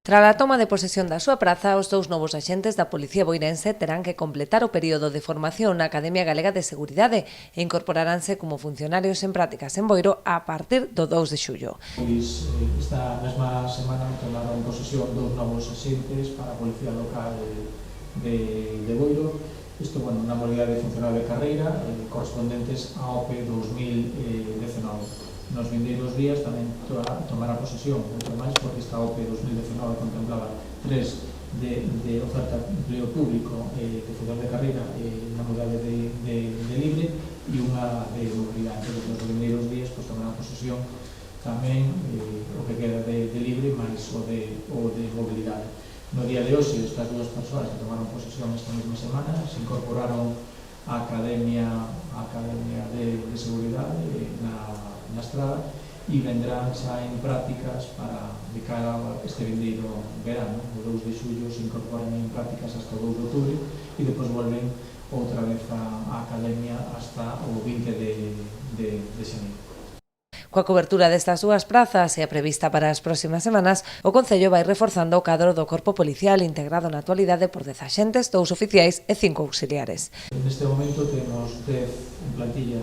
Tras a toma de posesión da súa praza, os dous novos axentes da Policía Boirense terán que completar o período de formación na Academia Galega de Seguridade e incorporaránse como funcionarios en prácticas en Boiro a partir do 2 de xullo. Esta mesma semana tomaron posesión dous novos axentes para a Policía Local de Boiro. Isto, na modalidade de funcionario de carreira, correspondentes á OPE 2019. Nos vindeiros días tamén tomará posesión, outro máis, porque esta OPE 2019 contemplaba 3 de oferta de empleo público de funcionario de carreira na modalidade de libre e unha de mobilidade. Entón, nos vindeiros días tomará posesión tamén o que queda de libre máis o de mobilidade. No día de hoxe, estas dúas persoas que tomaron posesión esta mesma semana se incorporaron á Academia de Seguridade na Estrada e vendrán xa en prácticas para de cara a este vindeiro verano. O 2 de xullo se incorporan en prácticas hasta o 2 de outubro e depois volven outra vez á Academia hasta o 20 de xaneiro. Coa cobertura destas dúas prazas e a prevista para as próximas semanas, o Concello vai reforzando o cadro do corpo policial integrado na actualidade por 10 axentes, 2 oficiais e 5 auxiliares. Neste momento temos 10 en plantilla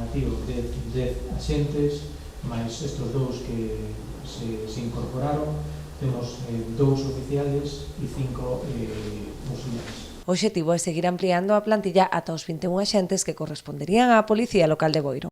nativo, 10 axentes, máis estes dous que se incorporaron, temos 2 oficiales e 5 auxiliares. O obxectivo é seguir ampliando a plantilla ata os 21 axentes que corresponderían á Policía Local de Boiro.